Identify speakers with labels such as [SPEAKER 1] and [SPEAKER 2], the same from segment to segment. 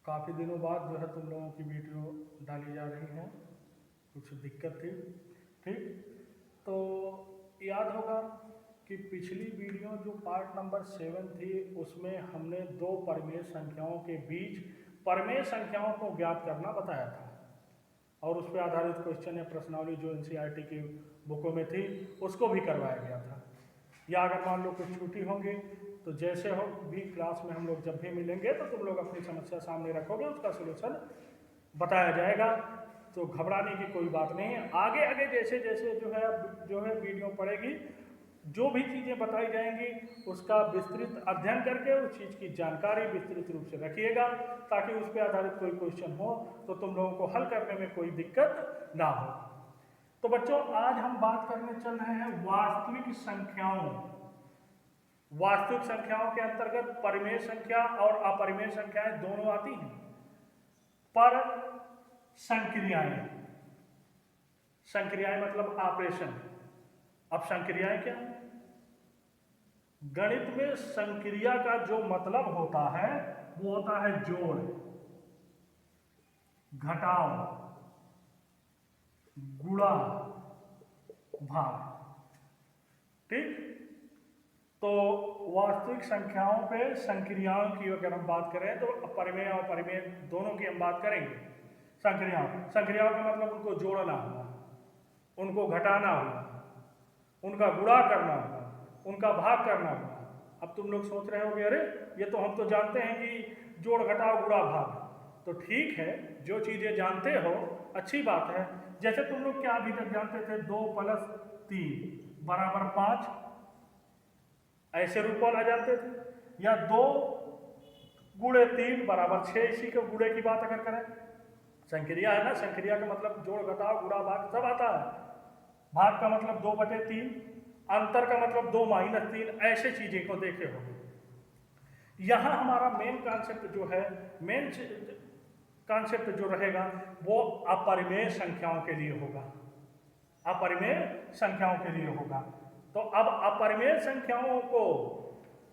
[SPEAKER 1] काफ़ी दिनों बाद जो है तुम लोगों की वीडियो डाली जा रही है, कुछ दिक्कत थी। ठीक, तो याद होगा कि पिछली वीडियो जो पार्ट नंबर 7 थी उसमें हमने दो परिमेय संख्याओं के बीच परिमेय संख्याओं को ज्ञात करना बताया था और उस पर आधारित क्वेश्चन या प्रश्नावली जो एनसीईआरटी की बुकों में थी उसको भी करवाया गया था। या अगर मान लो कुछ छुट्टी होंगी तो जैसे हो भी क्लास में हम लोग जब भी मिलेंगे तो तुम लोग अपनी समस्या सामने रखोगे, उसका सलूशन बताया जाएगा। तो घबराने की कोई बात नहीं है। आगे आगे जैसे जैसे जो है वीडियो पड़ेगी, जो भी चीज़ें बताई जाएंगी उसका विस्तृत अध्ययन करके उस चीज़ की जानकारी विस्तृत रूप से रखिएगा ताकि उस पर आधारित कोई क्वेश्चन हो तो तुम लोगों को हल करने में कोई दिक्कत ना हो। तो बच्चों, आज हम बात करने चल रहे हैं वास्तविक संख्याओं। वास्तविक संख्याओं के अंतर्गत परिमेय संख्या और अपरिमेय संख्याएं दोनों आती हैं, पर संक्रियाएं, संक्रियाएं मतलब ऑपरेशन। अब संक्रियाएं क्या? गणित में संक्रिया का जो मतलब होता है वो होता है जोड़, घटाव, गुणा, भाग। ठीक, तो वास्तविक संख्याओं पे संक्रियाओं की अगर हम बात करें तो अपरिमेय और परिमेय दोनों की हम बात करेंगे। संक्रियाओं का मतलब उनको जोड़ना हुआ, उनको घटाना हुआ, उनका गुणा करना हुआ, उनका भाग करना हुआ। अब तुम लोग सोच रहे होगे, अरे ये तो हम तो जानते हैं कि जोड़ घटाव गुणा भाग। तो ठीक है, जो चीज़ें जानते हो अच्छी बात है। जैसे तुम लोग क्या अभी तक जानते थे, 2 + 3 = 5, ऐसे रूपवाला जानते थे, या 2 × 3 = 6। इसी के गुणे की बात अगर करें, संक्रिया है ना, संक्रिया का मतलब जोड़ घटाव गुणा भाग सब आता है। भाग का मतलब 2/3, अंतर का मतलब 2 - 3, ऐसे चीजें को देखे हो। यहां हमारा मेन कॉन्सेप्ट जो है, मेन कॉन्सेप्ट जो रहेगा वो अपरिमेय संख्याओं के लिए होगा, अपरिमेय संख्याओं के लिए होगा। तो अब अपरिमेय संख्याओं को,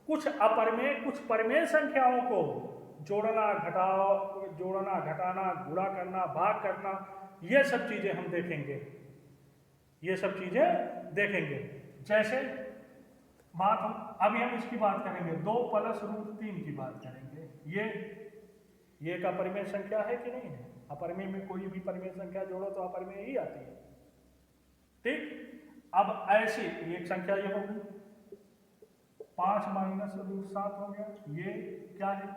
[SPEAKER 1] कुछ अपरिमेय कुछ परिमेय संख्याओं को जोड़ना, घटाना, गुणा करना, भाग करना, ये सब चीजें हम देखेंगे, ये सब चीजें देखेंगे। जैसे बात अभी हम इसकी बात करेंगे, 2 + √3 की बात करेंगे। ये एक अपरिमेय संख्या है कि नहीं है? अपरिमेय में कोई भी परिमेय संख्या जोड़ो तो अपरिमेय ही आती है। ठीक, अब ऐसी एक संख्या ये होगी, 5 - √7 हो गया, ये क्या है?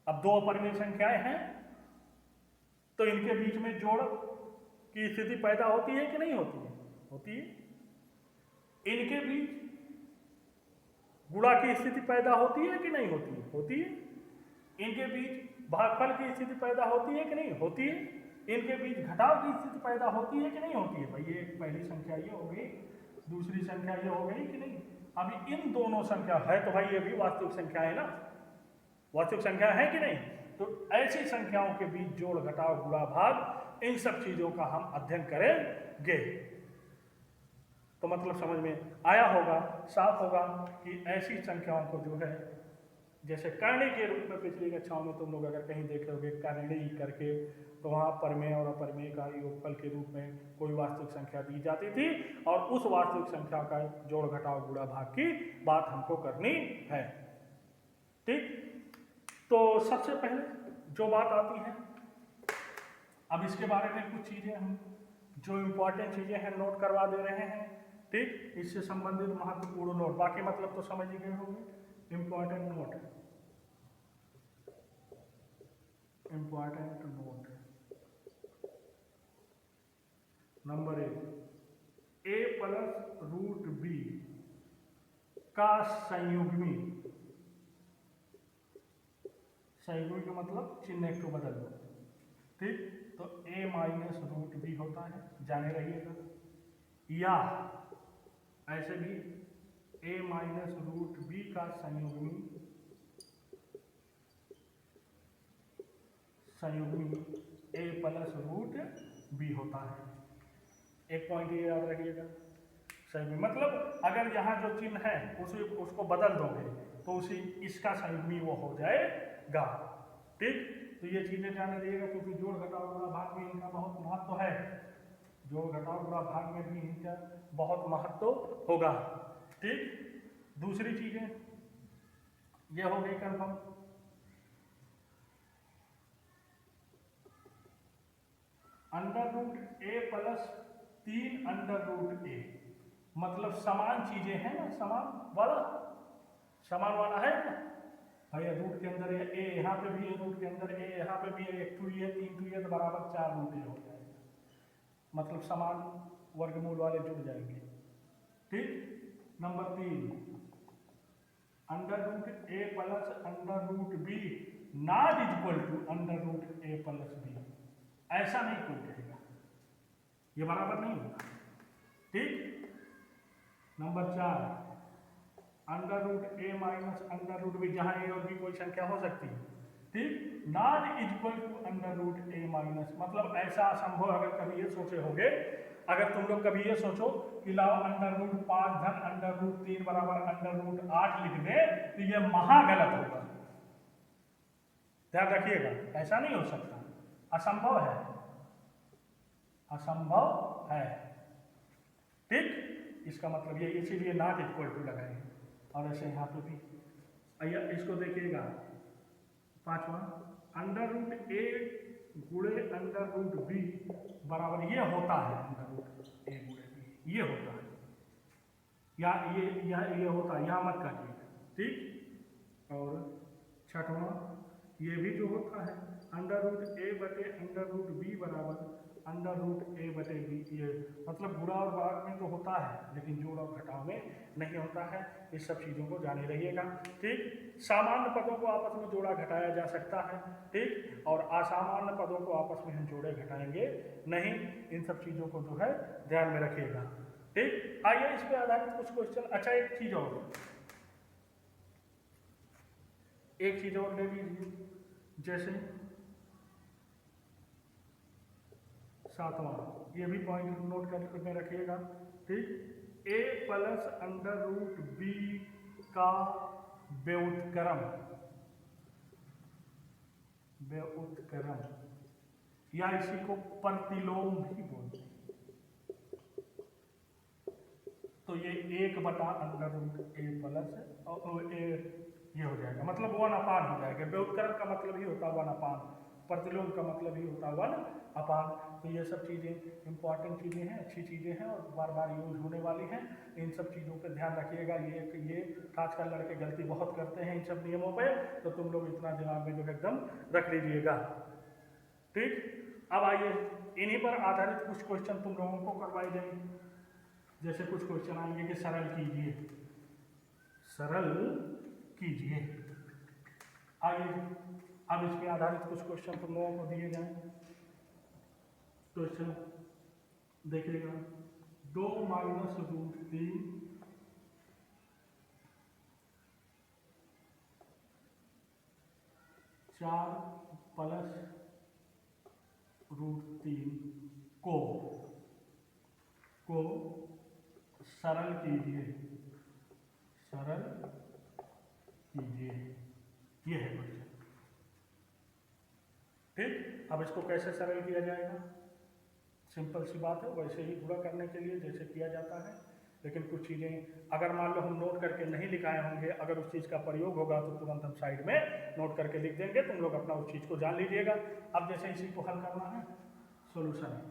[SPEAKER 1] अब दो अपरिमेय संख्याएं हैं तो इनके बीच में जोड़ की स्थिति पैदा होती है कि नहीं होती है? होती है। इनके बीच गुणा की स्थिति पैदा होती है कि नहीं होती है? होती है। इनके बीच भागफल की स्थिति पैदा होती है कि नहीं? होती है। इनके बीच घटाव की स्थिति पैदा होती है कि नहीं होती है? भाई ये पहली संख्या ये हो गई, दूसरी संख्या ये हो गई कि नहीं? अभी इन दोनों संख्या है तो भाई ये भी वास्तविक संख्या है ना, वास्तविक संख्या है कि नहीं? तो ऐसी संख्याओं के बीच जोड़, घटाव, गुणा, भाग, इन सब चीजों का हम अध्ययन करेंगे। तो मतलब समझ में आया होगा, साफ होगा कि ऐसी संख्याओं को जो है, जैसे करणी के रूप में पिछली कक्षाओं में तुम लोग अगर कहीं देखे होगे करणी करके, तो वहाँ परिमेय और अपरिमेय का योगफल के रूप में कोई वास्तविक संख्या दी जाती थी और उस वास्तविक संख्या का जोड़, घटाव, गुणा, भाग की बात हमको करनी है। ठीक, तो सबसे पहले जो बात आती है, अब इसके बारे में कुछ चीजें हम जो इम्पोर्टेंट चीजें हैं नोट करवा दे रहे हैं। ठीक, इससे संबंधित महत्वपूर्ण नोट, बाकी मतलब तो समझ ही गए होंगे। Important note, important note number 1, a + √b का संयुग्मी, संयुग्मी का मतलब चिन्ह को बदल दो। ठीक, तो a - √b होता है, जाने रहिएगा। या ऐसे भी a - √b का संयुग्मी a + √b होता है। एक पॉइंट ये याद रखिएगा, संयुग्मी मतलब अगर यहाँ जो चिन्ह है उसको बदल दोगे तो उसी इसका संयुग्मी वो हो जाएगा। ठीक, तो ये चीजें ध्यान रखिएगा क्योंकि जोड़ घटाव गुणा भाग में इनका बहुत महत्व है, जोड़ घटाव गुणा भाग में भी इनका बहुत महत्व होगा। ठीक, दूसरी चीजें ये हो गई confirm. Under root A plus 3 under root ए, मतलब समान चीजें हैं ना, समान वाला है ना भैया। रूट के अंदर ए यहाँ पे भी है, रूट के अंदर ए यहाँ पे भी है, 1 2 ये 3 2 ये तो बराबर 4 रूट ए हो जाएगा, मतलब समान वर्गमूल वाले जुड़ जाएंगे। ठीक, number 3 under root A plus under root B not equal to under root A plus B, ऐसा नहीं कोई कहेगा, ये बराबर नहीं होगा। ठीक, number 4 under root A minus under root B, जहां ए और बी कोई संख्या हो सकती है। ठीक, not equal to under root A minus, मतलब ऐसा असंभव। अगर कभी ये सोचे होगे, अगर तुम लोग कभी ये सोचो कि लाओ अंडर रूट 5 धन अंडर रूट 3 बराबर अंडर रूट 8 लिख दे, तो ये महा गलत होगा, ध्यान रखिएगा, ऐसा नहीं हो सकता, असंभव है, असंभव है। ठीक, इसका मतलब ये, इसीलिए नॉट इक्वल टू लगाए। और ऐसे यहाँ पे भी आइए इसको देखिएगा, 5वां अंडर रूट ए गुणे अंडर रूट बी बराबर ये होता है अंडर रूट ए गुणे बी, ये होता है, या ये होता है, यहाँ मत काटिएगा। ठीक, और 6वां ये भी जो होता है अंडर रूट ए बटे अंडर रूट बी बराबर अंडर रूट ए बटे बी, ये मतलब गुणा और भाग में तो होता है लेकिन जोड़ और घटाव में नहीं होता है। इस सब चीज़ों को जाने रहिएगा। ठीक, सामान्य पदों को आपस में जोड़ा घटाया जा सकता है। ठीक, और असामान्य पदों को आपस में हम जोड़े घटाएंगे नहीं, इन सब चीज़ों को जो है ध्यान में रखिएगा। ठीक, आइए इस पे आधारित कुछ क्वेश्चन। अच्छा, एक चीज़ और ले लीजिए, जैसे 7वां, ये भी पॉइंट नोट करके रखिएगा। ठीक, ए प्लस अंडर रूट बी का व्युत्क्रम, या इसी को प्रतिलोम भी बोलते हैं। तो ये 1 बटा अंडर रूट ए प्लस और ए ये हो जाएगा, मतलब 1/, हो जाएगा। व्युत्क्रम का मतलब ही होता है 1/, प्रतिलोम का मतलब ही होता है 1/। तो ये सब चीज़ें इंपॉर्टेंट चीज़ें हैं, अच्छी चीज़ें हैं और बार बार यूज होने वाली हैं। इन सब चीज़ों पे ध्यान रखिएगा। ये आजकल लड़के गलती बहुत करते हैं इन सब नियमों पे, तो तुम लोग इतना दिमाग में जो है एकदम रख लीजिएगा। ठीक, अब आइए इन्हीं पर आधारित कुछ क्वेश्चन तुम लोगों को करवाए जाएंगे। जैसे कुछ क्वेश्चन आएंगे कि सरल कीजिए। आइए अब इस पे आधारित कुछ क्वेश्चन तुम लोगों को दिए जाएं। क्वेश्चन देखिएगा, 2 माइनस रूट 3 4 प्लस रूट 3 को सरल कीजिए, ये है क्वेश्चन। ठीक, अब इसको कैसे सरल किया जाएगा? सिंपल सी बात है, वैसे ही गुणा करने के लिए जैसे किया जाता है, लेकिन कुछ चीज़ें अगर मान लो हम नोट करके नहीं लिखाए होंगे, अगर उस चीज़ का प्रयोग होगा तो तुरंत हम साइड में नोट करके लिख देंगे, तुम लोग अपना उस चीज़ को जान लीजिएगा। अब जैसे इसी को हल करना है, सोल्यूशन।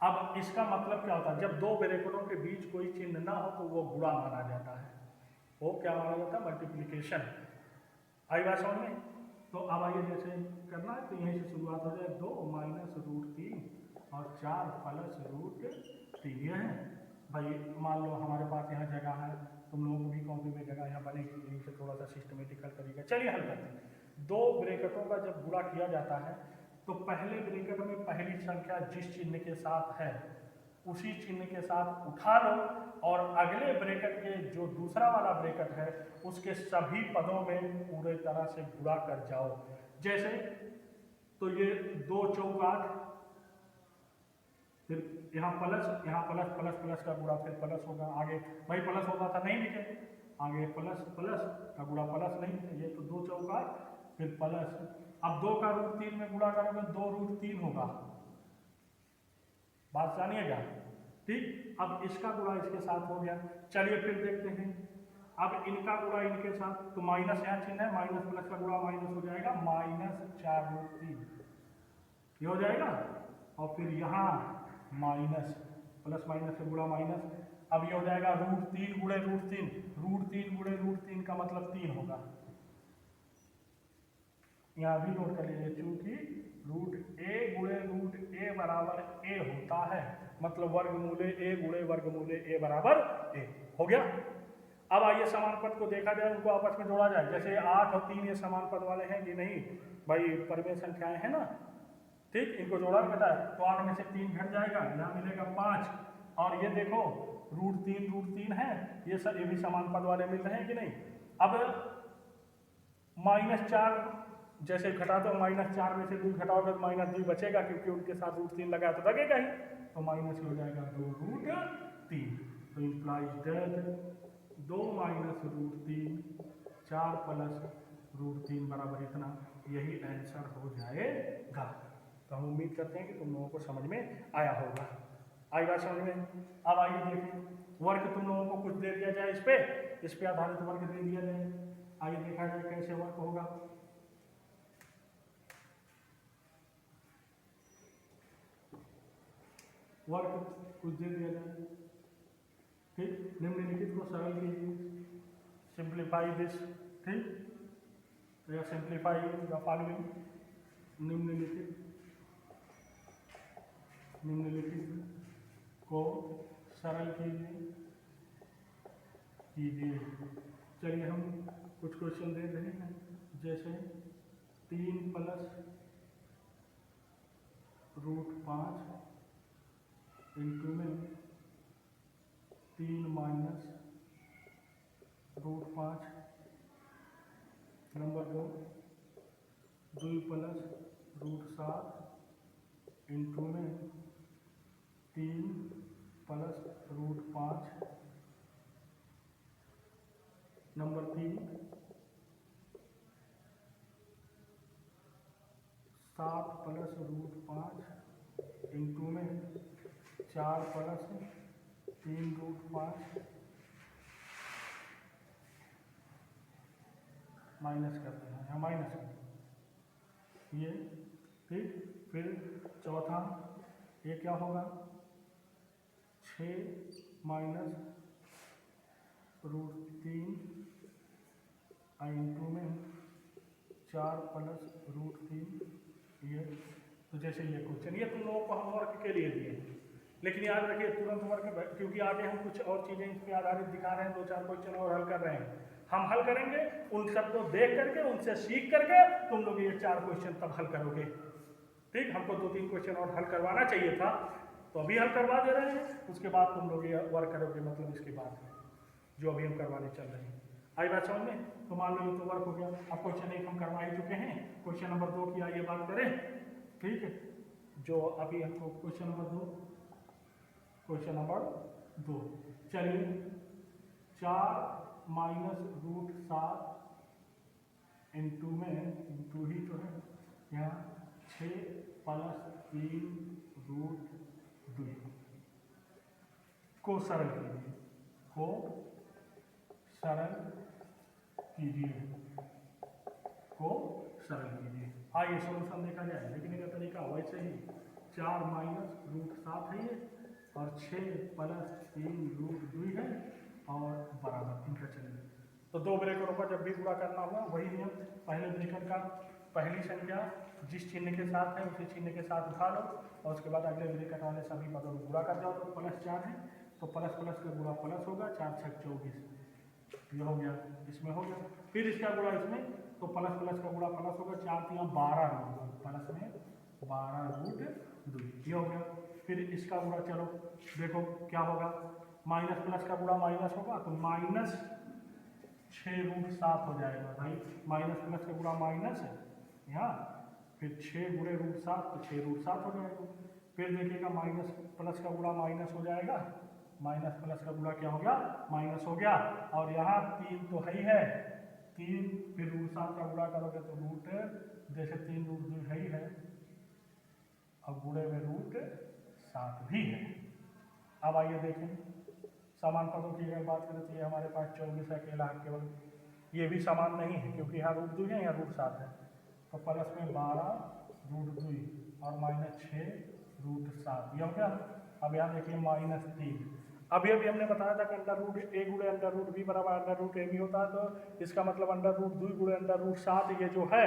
[SPEAKER 1] अब इसका मतलब क्या होता है? जब 2 ब्रैकेटों के बीच कोई चिन्ह ना हो तो वो गुणा माना जाता है, वो क्या माना जाता है? मल्टीप्लीकेशन। आई बात समझ में? तो अब आइए जैसे करना है तो यहीं से शुरुआत हो जाए, 2 माइनस रूट 3 और 4 प्लस रूट 3 ये है। भाई मान लो हमारे पास यहाँ जगह है, तुम लोगों को भी कॉपी में जगह यहाँ बनेगी, यहीं से थोड़ा सा सिस्टमेटिकल तरीका। चलिए हल करते हैं। 2 ब्रैकेटों का जब गुणा किया जाता है तो पहले ब्रैकेट में पहली संख्या जिस चिन्ह के साथ है उसी चिन्ह के साथ उठा लो और अगले ब्रैकेट के जो दूसरा वाला ब्रैकेट है उसके सभी पदों में पूरे तरह से गुणा कर जाओ। जैसे तो ये 2 चौक 8, फिर यहाँ प्लस प्लस प्लस का गुणा, फिर प्लस होगा आगे। भाई प्लस होता था नहीं लिखे, आगे प्लस प्लस का गुणा प्लस नहीं है, ये तो 2 चौक 8 फिर प्लस, अब 2 का रूट 3 में गुणा करोगे 2 रूट 3 होगा, बात जानिएगा, ठीक। अब इसका गुणा इसके साथ हो गया। चलिए फिर देखते हैं, अब इनका गुणा इनके साथ, तो माइनस यहाँ चिन्ह है, माइनस प्लस का गुणा माइनस हो जाएगा, -4√3 ये हो जाएगा। और फिर यहाँ माइनस, प्लस माइनस से गुणा माइनस, अब ये हो जाएगा √3 गुणे √3, √3 गुणे √3 का मतलब 3 होगा। यहाँ भी नोट कर लीजिए, चूंकि √a गुणे √a बराबर a होता है, मतलब वर्गमूले a गुणे वर्गमूले a बराबर a हो गया। अब आइए समान पद को देखा जाए, उनको आपस में जोड़ा जाए। जैसे 8 और 3 ये समान पद वाले हैं कि नहीं भाई, परिमेय संख्याएं हैं ना, ठीक, इनको जोड़ा घटा है तो 8 में से 3 घट जाएगा, यहाँ मिलेगा 5। और ये देखो √3 है, ये भी समान पद वाले मिल रहे हैं कि नहीं। अब -4 जैसे घटा तो -4 में से 2 घटाओगे तो -2 बचेगा, क्योंकि उनके साथ √3 लगा तो लगेगा ही, तो माइनस हो जाएगा 2√3। तो इम्प्लाइज दैट 2 माइनस √3 4 प्लस √3 बराबर इतना, यही आंसर हो जाएगा। तो हम उम्मीद करते हैं कि तुम लोगों को समझ में आया होगा। आई बात समझ में। अब आइए देखें, वर्ग तुम लोगों को कुछ दे दिया जाए, इस पे आधारित वर्ग दे दिया जाए। आइए देखा जाए कैसे वर्ग होगा। वर्ग कुछ दे दिया जाए, ठीक, निम्नलिखित को सरल कीजिए, सिंप्लीफाई दिस, ठीक, तो यह सिंप्लीफाई द फॉलोइंग, निम्नलिखित को सरल कीजिए। चलिए हम कुछ क्वेश्चन दे रहे हैं, जैसे 3 प्लस √5 इंटू में 3 माइनस √5। नंबर 2 प्लस √7 इंटू में 3 प्लस √5। नंबर 3 7 प्लस √5 इंटू में 4 प्लस 3√5 माइनस करते हैं, यहाँ माइनस करते हैं ये, ठीक। फिर चौथा ये क्या होगा, 6 माइनस √3 इंटू में 4 प्लस √3 ये। तो जैसे ये क्वेश्चन ये तुम लोगों को हम वर्क के लिए दिए, लेकिन याद रखिए तुरंत वर्क, क्योंकि आगे हम कुछ और चीज़ें इस पर आधारित दिखा रहे हैं, 2-4 क्वेश्चन और हल कर रहे हैं। हम हल करेंगे, उन सबको देख करके उनसे सीख करके तुम लोग ये 4 क्वेश्चन तब हल करोगे, ठीक। हमको 2-3 क्वेश्चन और हल करवाना चाहिए था, तो अभी हल करवा दे रहे हैं, उसके बाद तुम लोग ये वर्क करोगे, मतलब इसके बाद जो अभी हम करवाने चल रहे हैं। आई बात समझ में। तो मान लो ये तो वर्क हो गया। अब क्वेश्चन 1 हम करवा ही चुके हैं, क्वेश्चन नंबर 2 की आइए बात करें, ठीक है। जो अभी हमको क्वेश्चन नंबर 2, चलिए 4 माइनस √7 इंटू में, इंटू ही तो है यहाँ, 6 प्लस 3√2 को सरल कीजिए। आइए सोल्यूशन देखा जाए, लिखने का तरीका वैसे ही, 4 माइनस √7 है ये, और 6 प्लस 3√2 है, और बराबर इनका चलिए। तो 2 ब्रैकेटों का जब भी गुणा करना हुआ वही नियम, पहले ब्रैकेट का पहली संख्या जिस चिन्ह के साथ है उसी चिन्ह के साथ उठा लो, और उसके बाद अगले ब्रैकेट वाले सभी पदों को गुणा कर जाओ। तो +4 है तो प्लस प्लस का गुणा प्लस होगा, 4 6 24, ये हो गया, इसमें हो गया। फिर इसका गुणा इसमें, तो प्लस प्लस का गुणा प्लस होगा, 4 3 12 प्लस में 12√2, ये हो गया। फिर इसका गुणा चलो देखो क्या होगा, माइनस प्लस का गुणा माइनस होगा, तो -6√7 हो जाएगा भाई, माइनस प्लस का गुणा माइनस है यहाँ, फिर 6 गुणे √7 तो 6√7 हो जाएगा। फिर देखिएगा माइनस प्लस का गुणा माइनस हो जाएगा, माइनस प्लस का गुणा क्या हो गया, माइनस हो गया, और यहाँ 3 तो है ही है, 3 फिर रूट 7 का गुणा करोगे तो रूट, जैसे 3 रूट 2 है ही है, अब गुणे में रूट 7 भी है। अब आइए देखें समान पदों की अगर बात करें तो ये हमारे पास 24 अकेला है केवल, ये भी समान नहीं है क्योंकि यहाँ रूट 2 है, यहाँ रूट 7 है, तो प्लस में 12 रूट 2 और माइनस 6 रूट 7, ये हो गया। अब यहाँ देखिए माइनस 3, अभी अभी हमने बताया था कि अंडर रूट ए गुणे अंडर रूट बी बराबर अंडर रूट ए बी होता है, तो इसका मतलब अंडर रूट 2 गुणे अंडर रूट 7 ये जो है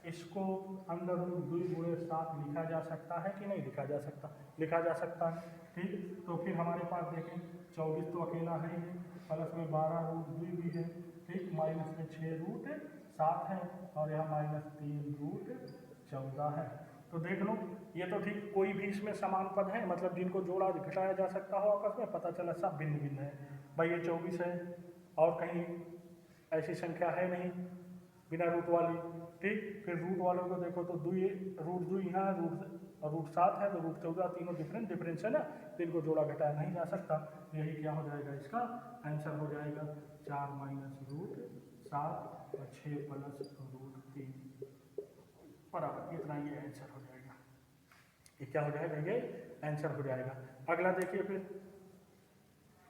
[SPEAKER 1] इसको अंडर रूट 2 गुणे 7 लिखा जा सकता है कि नहीं लिखा जा सकता, लिखा जा सकता है। ठीक, तो फिर हमारे पास देखें 24 तो अकेला है ही, प्लस में 12 रूट 2 भी है, ठीक, माइनस में 6 रूट 7 है और यहाँ माइनस 3 रूट 14 है। तो देख लो ये तो ठीक, कोई भी इसमें समान पद है, मतलब जिनको जोड़ा घटाया जा सकता हो आपस में, पता चला सब भिन्न भिन्न है। भाई ये 24 है और कहीं ऐसी संख्या है नहीं बिना रूट वाली। ठीक, फिर रूट वालों को देखो तो रूट 2 यहाँ रूट 7 है, तो रूट 14, तीनों डिफरेंस है ना, तो इनको जोड़ा घटाया नहीं जा सकता। यही क्या हो जाएगा, इसका आंसर हो जाएगा 4 माइनस रूट 7 और 6 प्लस रूट 3 बराबर इतना, ये आंसर हो जाएगा। ये क्या हो जाएगा, ये आंसर हो जाएगा। अगला देखिए, फिर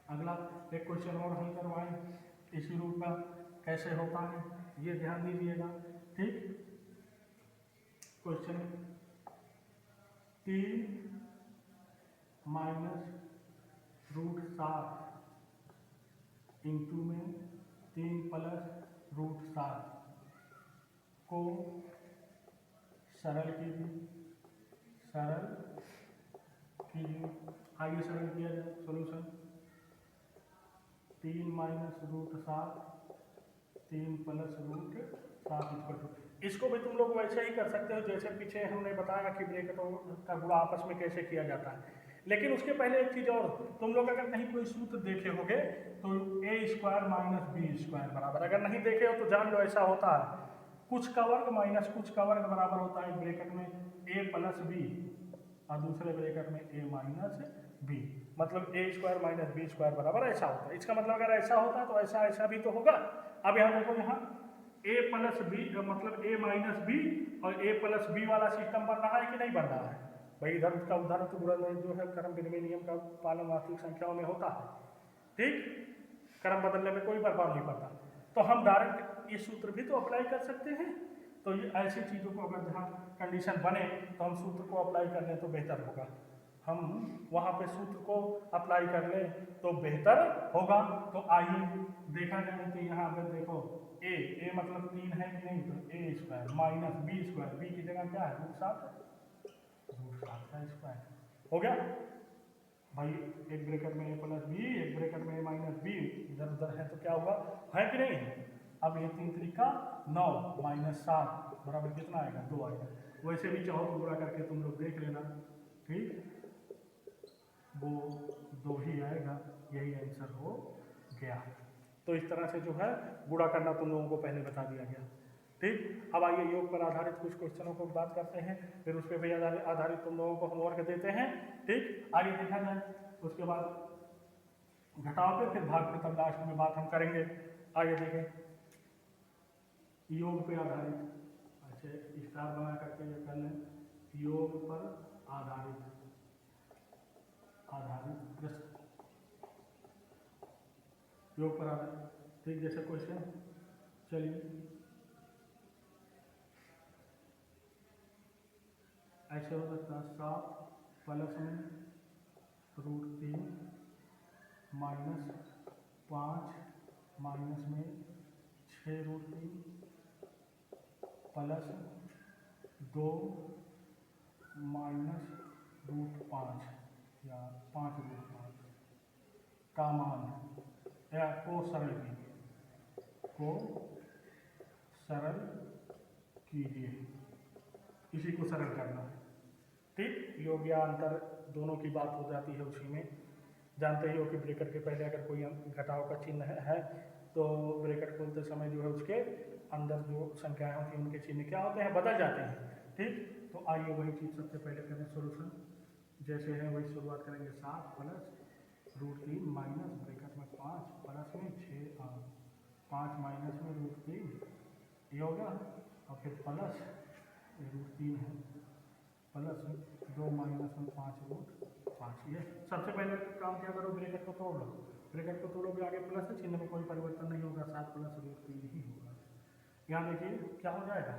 [SPEAKER 1] अगला एक क्वेश्चन और हल करवाएं इसी रूप का, कैसे होता है ये ध्यान दीजिएगा। ठीक, क्वेश्चन 3 माइनस रूट 7 इंटू में 3 प्लस रूट 7 को सरल कीजिए, आइए सरल किया जाए। Solution 3 minus root 7 3 plus root 7 equal to, इसको भी तुम लोग वैसे ही कर सकते हो जैसे पीछे हमने बताया कि ब्रैकेटों का गुणा आपस में कैसे किया जाता है। लेकिन उसके पहले एक चीज़ और, तुम लोग अगर कहीं कोई सूत्र देखे होगे तो A square minus B square बराबर, अगर नहीं देखे हो तो जान लो ऐसा होता है, कुछ का वर्ग माइनस कुछ का वर्ग बराबर होता है ब्रैकेट में ए प्लस बी और दूसरे ब्रैकेट में ए माइनस बी, मतलब ए स्क्वायर माइनस बी स्क्वायर बराबर ऐसा होता है। इसका मतलब अगर ऐसा होता है तो ऐसा भी तो होगा। अब यहाँ देखो, यहाँ ए प्लस बी मतलब ए माइनस बी और ए प्लस बी वाला सिस्टम बन रहा है कि नहीं बन रहा है। भाई इधर का उधर तो गुणन जो है क्रम विनिमय नियम का पालन वास्तविक संख्याओं में होता है। ठीक, क्रम बदलने में कोई प्रभाव नहीं पड़ता, तो हम डायरेक्ट ये सूत्र भी तो अप्लाई कर सकते हैं। तो ये ऐसी चीज़ों को अगर जहाँ कंडीशन बने तो हम सूत्र को अप्लाई कर लें तो बेहतर होगा, हम वहाँ पे सूत्र को अप्लाई कर लें तो बेहतर होगा। तो आइए देखा जाए तो यहाँ अगर देखो ए मतलब 3 है कि नहीं, तो A square minus B square, B की जगह क्या है रूट 7 का स्क्वायर हो गया। भाई एक ब्रैकेट में ए प्लस बी, एक ब्रैकेट में ए माइनस बी, इधर उधर है तो क्या हुआ, है कि नहीं। अब ये 3 तरीका 9 माइनस 7 बराबर कितना आएगा, 2 आएगा। वैसे भी चाहो तो गुणा करके तुम लोग देख लेना, ठीक, वो 2 ही आएगा, यही आंसर हो गया। तो इस तरह से जो है गुणा करना तुम लोगों को पहले बता दिया गया। ठीक, अब आइए योग पर आधारित कुछ क्वेश्चनों को बात करते हैं, फिर उस पर भी आधारित तुम लोगों को होमवर्क देते हैं। ठीक, आगे देखा जाए, उसके बाद घटाव पे फिर भाग पे, तब लास्ट में बात हम करेंगे। आगे देखें योग पे आधारित, अच्छा स्टार बना करके ये कर लें, योग पर आधारित प्रश्न, योग पर आधारित। ठीक, जैसे क्वेश्चन, चलिए ऐसे हो सकता है 7 प्लस में रूट 3 माइनस 5 माइनस में 6 रूट 3 प्लस 2 माइनस रूट 5 या 5 रूट 5 का मान, या को सरल कीजिए, इसी को सरल करना है। ठीक, योग या अंतर दोनों की बात हो जाती है उसी में। जानते ही हो कि ब्रैकेट के पहले अगर कोई घटाव का चिन्ह है तो ब्रैकेट खोलते समय जो है उसके अंदर जो संख्याएं होती हैं उनके चिन्ह क्या होते हैं, बदल जाते हैं। ठीक, तो आइए वही चीज़ सबसे पहले करें, सोल्यूशन जैसे है वही शुरुआत करेंगे। 7 प्लस रूट 3 माइनस ब्रैकेट में 5 प्लस में 6 5 माइनस में √3 ये हो गया, और फिर प्लस √3 है प्लस 2 माइनस में 5 ये सबसे पहले काम क्या करो, ब्रैकेट को तोड़ लो, ब्रैकेट को तोड़ोगे आगे प्लस है, चिन्ह में कोई परिवर्तन नहीं होगा, 7 प्लस √3 ही होगा। यहाँ देखिए क्या हो जाएगा,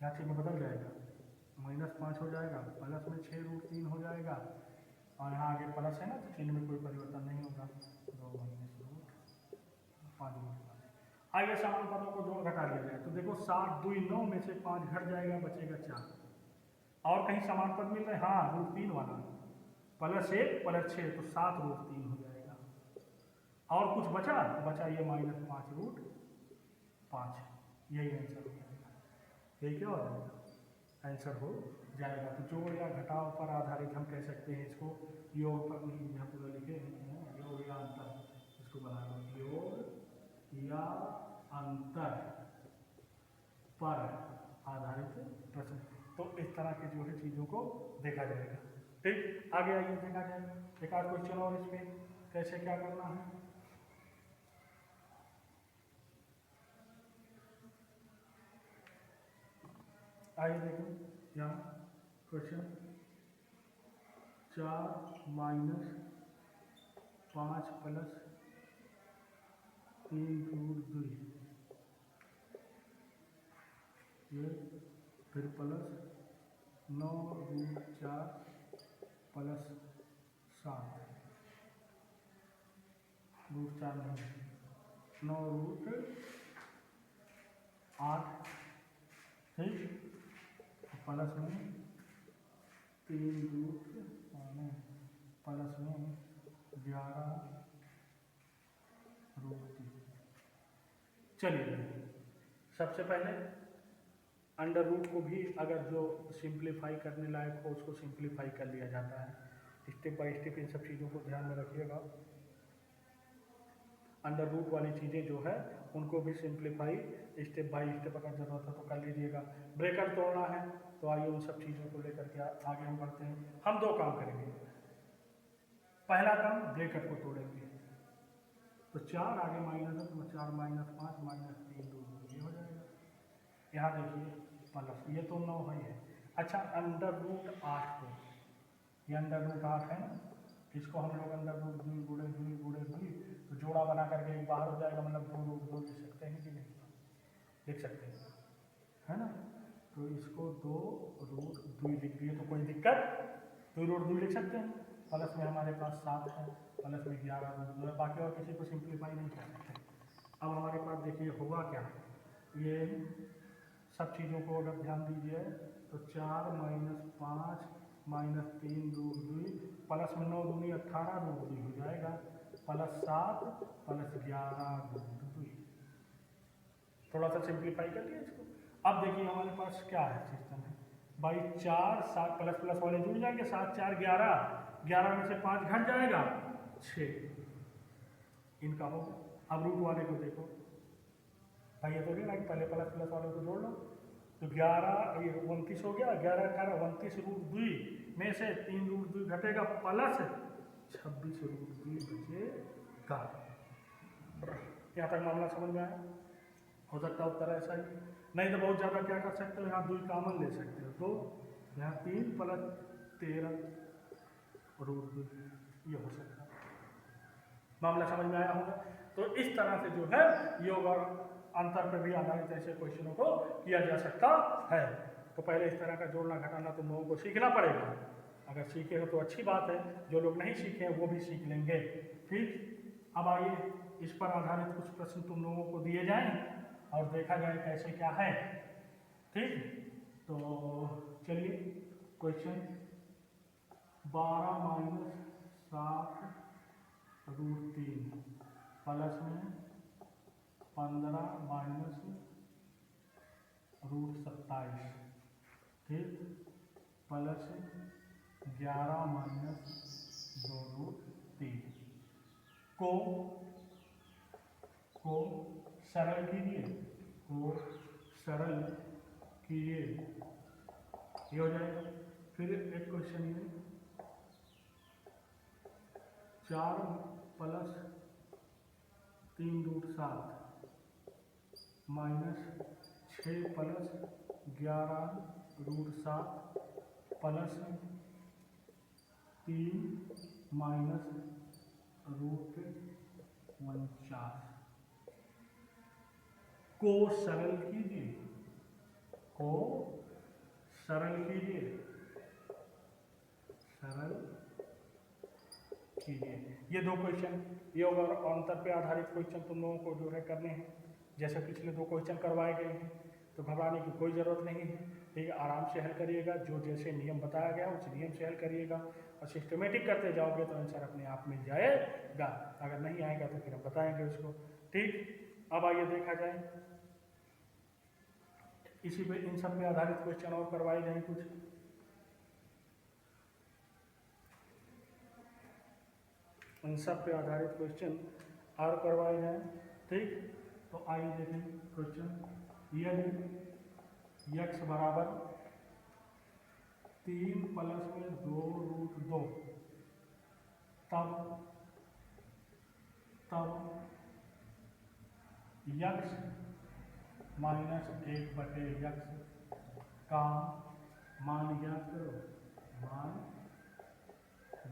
[SPEAKER 1] यहाँ चिन्ह बदल जाएगा, -5 हो जाएगा, प्लस में 6 √3 हो जाएगा, और यहाँ आगे प्लस है ना तो चिन्ह में कोई परिवर्तन नहीं होगा, 2 माइनस √5। आगे समान पदों को जोड़ घटा लिया जाए तो देखो 7 2 9 में से 5 घट जाएगा, बचेगा 4। और कहीं समान पद मिल रहे, हाँ √3 वाला, +1 +6 तो 7 √3 हो जाएगा। और कुछ बचा तो बचा ये -5 √5, यही आंसर हो जाएगा। यही क्या हो जाएगा, आंसर हो जाएगा। तो जोड़ या घटाव पर आधारित हम कह सकते हैं इसको, योग पर यहाँ पूरा लिखे हैं, योग या अंतर, इसको बना लो, योग या अंतर पर आधारित प्रश्न। तो इस तरह की जो है चीज़ों को देखा जाएगा। ठीक, आगे आइए देखा जाएगा एक आध क्वेश्चन और इस पर कैसे क्या करना है। आइए देखो यहाँ क्वेश्चन 4 माइनस 5 प्लस 3√2 ये, फिर प्लस 9√4 प्लस 7 √4 नहीं 9√8, ठीक, प्लस में 3 प्लस में 11√3। चलिए सबसे पहले अंडर रूट को भी अगर जो सिंप्लीफाई करने लायक हो उसको सिंप्लीफाई कर लिया जाता है। स्टेप बाय स्टेप इन सब चीज़ों को ध्यान में रखिएगा। अंडर रूट वाली चीज़ें जो है उनको भी सिंप्लीफाई स्टेप बाय स्टेप अगर जरूरत है तो कर लीजिएगा। ब्रेकर तोड़ना है तो आइए उन सब चीज़ों को लेकर के आगे हम बढ़ते हैं। हम दो काम करेंगे। पहला काम ब्रेकर को तोड़ेंगे तो 4 आगे माइनस है तो 4 माइनस 5 माइनस 3 ये हो जाएगा। यहाँ देखिए प्लस ये तो 9 है ये। अच्छा अंडर रूट 8 को, ये अंडर रूट 8 है ना, इसको हम लोग अंडर रूट 2 गुणे 2 तो जोड़ा बना करके बाहर हो जाएगा, मतलब 2√2 लिख सकते हैं कि नहीं, लिख सकते हैं है ना। तो इसको 2√2 लिख दिए तो कोई दिक्कत, 2√2 लिख सकते हैं। प्लस में हमारे पास 7 है, प्लस में 11√2 है, बाकी और किसी को सिंप्लीफाई नहीं कर सकते। अब हमारे पास देखिए होगा क्या, ये सब चीज़ों को अगर ध्यान दीजिए तो 4 माइनस 5 माइनस 3√2 प्लस में 9 दूनी 18√2 हो जाएगा, प्लस 7 प्लस 11√2। थोड़ा सा सिंप्लीफाई कर लिया इसको। अब देखिए हमारे पास क्या है सिस्टम है भाई, 4 7 प्लस प्लस वाले जुड़ जाएंगे, 7 4 11, 11 में से 5 घट जाएगा 6, इनका हो। अब रूट वाले को देखो भाई, ये तो नहीं ना कि पहले प्लस प्लस वाले को जोड़ लो तो 11 ये 29 हो गया, 11 18 29√2 में से 3√2 घटेगा प्लस 26√2 बचेगा। यहाँ तक मामला समझ में आया? हो सकता है उत्तर ऐसा ही, नहीं तो बहुत ज़्यादा क्या कर सकते हो, यहाँ 2 कॉमन ले सकते हो तो यहाँ 3 प्लस 13√2 ये हो सकता है। मामला समझ में आया होगा? तो इस तरह से जो है योग और अंतर पर भी आधारित ऐसे क्वेश्चनों को किया जा सकता है। तो पहले इस तरह का जोड़ना घटाना तुम लोगों को सीखना पड़ेगा। अगर सीखे हो तो अच्छी बात है, जो लोग नहीं सीखे हैं वो भी सीख लेंगे। ठीक, अब आइए इस पर आधारित कुछ प्रश्न तुम लोगों को दिए जाएं और देखा जाए कैसे क्या है। ठीक, तो चलिए क्वेश्चन 12 माइनस 7√3 प्लस में 15 माइनस √27, ठीक, प्लस 11 माइनस 2√3 को सरल कीजिए, ये हो जाएगा। फिर एक क्वेश्चन ये 4 प्लस 3√7 -6 प्लस 11√7 प्लस 3 माइनस √49 को सरल कीजिए, सरल कीजिए। ये दो क्वेश्चन, ये और अंतर पे आधारित क्वेश्चन तुम लोगों को जो है करने हैं। जैसे पिछले दो क्वेश्चन करवाए गए हैं, तो घबराने की कोई ज़रूरत नहीं है। ठीक है, आराम से हल करिएगा, जो जैसे नियम बताया गया उस नियम से हल करिएगा और सिस्टमेटिक करते जाओगे तो आंसर अपने आप मिल जाएगा। अगर नहीं आएगा तो फिर हम बताएंगे उसको। ठीक, अब आइए देखा जाए, इसी पे इन सब पे आधारित क्वेश्चन और करवाए जाए कुछ। इन सब पे आधारित क्वेश्चन और करवाए जाए। ठीक, तो आइए देखें क्वेश्चन। यदि x बराबर 3 प्लस में 2√2 तब x माइनस 1/x का मान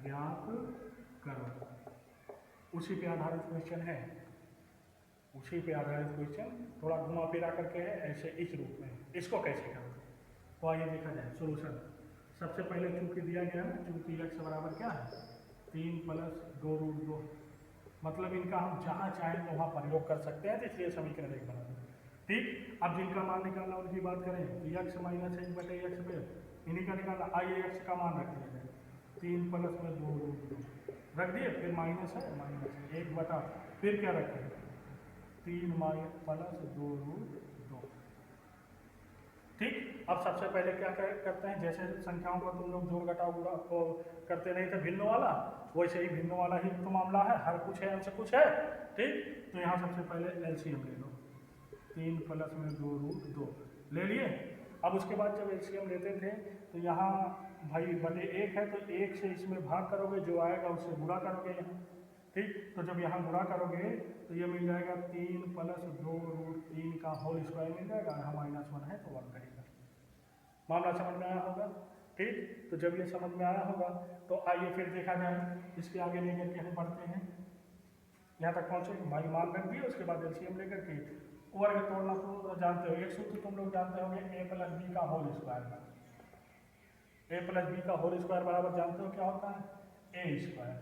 [SPEAKER 1] ज्ञात करो। उसी पे आधारित क्वेश्चन है, उसी पे आधारित क्वेश्चन थोड़ा घुमा फिरा करके है, ऐसे इस रूप में। इसको कैसे करें तो आइए देखा जाए सोल्यूशन। सबसे पहले चूंकि दिया गया है, चूंकि x बराबर क्या है 3 प्लस 2√2, मतलब इनका हम जहाँ चाहें तो वहाँ प्रयोग कर सकते हैं, तो इसलिए समीकरण एक बना दें। ठीक, अब जिनका मान निकालना उनकी बात करें तो x माइनस 1/x पे इन्हीं का निकालना। आइए x का मान रख दिया जाए 3 प्लस में 2√2 रख दिए, फिर माइनस है 1 बटा फिर क्या रखें 3 प्लस 2√2। ठीक, अब सबसे पहले क्या करते हैं, जैसे संख्याओं का तुम लोग जोड़ घटाव गुणा को करते नहीं थे भिन्न वाला, वैसे ही भिन्न वाला ही तो मामला है, हर कुछ है हमसे कुछ है। ठीक, तो यहाँ सबसे पहले एलसीएम ले लो, 3 प्लस में 2√2 ले लिए। अब उसके बाद जब एलसीएम लेते थे तो यहाँ भाई बटे 1 है, तो 1 से इसमें भाग करोगे, जो आएगा उससे गुणा करोगे यहाँ। ठीक, तो जब यहाँ गुणा करोगे तो ये मिल जाएगा 3 प्लस 2√3 का होल स्क्वायर मिल जाएगा। यहाँ -1 है तो 1 करेगा। मामला समझ में आया होगा। ठीक, तो जब ये समझ में आया होगा तो आइए फिर देखा जाए, इसके आगे लेकर के हम बढ़ते हैं। यहाँ तक पहुँचे, भाई मान रख दिए, उसके बाद एलसीएम लेकर के वर्ग तोड़ना तो जानते हो। एक सूत्र तुम लोग जानते होंगे, a प्लस बी का whole square. a plus B का होल स्क्वायर बराबर जानते हो क्या होता है, a square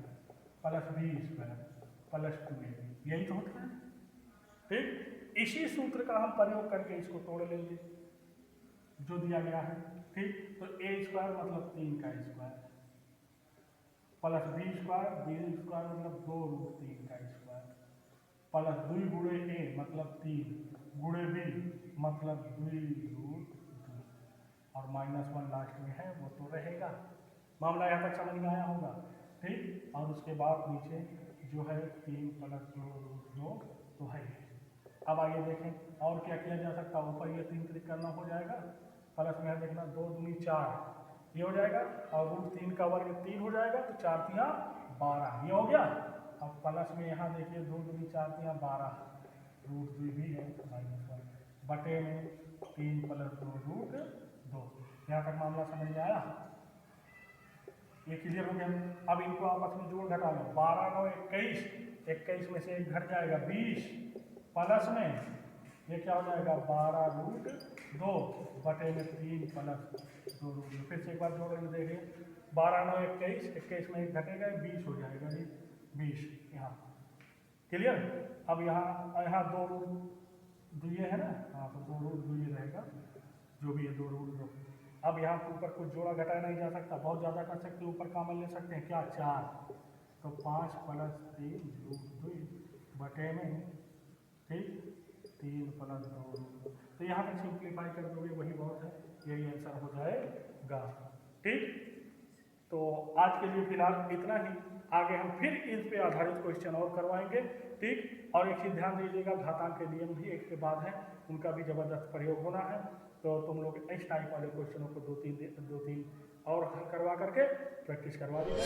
[SPEAKER 1] plus B square plus 2a, यही तो होता है। ठीक, इसी सूत्र का हम प्रयोग करके इसको तोड़ लेंगे जो दिया गया है। ठीक, तो a स्क्वायर मतलब 3 का स्क्वायर प्लस b स्क्वायर मतलब 2√3 का स्क्वायर प्लस 2 गुणे a मतलब 3 गुणे b मतलब 2√2 और -1 लास्ट में है वो तो रहेगा। मामला यहाँ तक समझ में आया होगा। ठीक, और उसके बाद नीचे जो है 3 प्लस 2√2 तो है। अब आइए देखें और क्या किया जा सकता है। ऊपर ये 3 क्लिक करना हो जाएगा, प्लस में देखना 2 दूनी 4 ये हो जाएगा, और √3 का वर्ग 3 हो जाएगा, तो 4 3 12 ये हो गया। अब प्लस में यहाँ देखिए 2 दूनी 4 3 12 √2 भी है -1 बटे में 3 प्लस 2√2। यहाँ तक मामला समझ में आया, ये क्लियर हो गया। अब इनको आपस में जोड़ घटा लो, 12 9 21, 21 में से 1 घट जाएगा 20 प्लस में ये क्या हो जाएगा 12√2 बटे में 3 प्लस 2√2। फिर से एक बार जोड़ के देखिए, 12 9 21, 21 में 1 घटेगा 20 हो जाएगा जी 20 यहाँ। क्लियर, अब यहाँ 2√2 है ना, हाँ तो 2√2 ये रहेगा, जो भी है 2√2। अब यहाँ के ऊपर कुछ जोड़ा घटाया नहीं जा सकता, बहुत ज़्यादा कर सकते हैं, ऊपर कामन ले सकते हैं क्या 4, तो 5 प्लस 3√2 बटे में ठीक 3 प्लस 2√2। तो यहाँ तक सिंप्लीफाई कर दोगे वही बहुत है, यही आंसर हो जाएगा। ठीक, तो आज के लिए फिलहाल इतना ही, आगे हम फिर इन पे आधारित क्वेश्चन और करवाएंगे। ठीक, और एक चीज़ ध्यान दीजिएगा, घातांक के नियम भी एक के बाद है, उनका भी जबरदस्त प्रयोग होना है। तो तुम लोग इस टाइप वाले क्वेश्चनों को 2-3 और हल करवा करके प्रैक्टिस करवा दीजिए।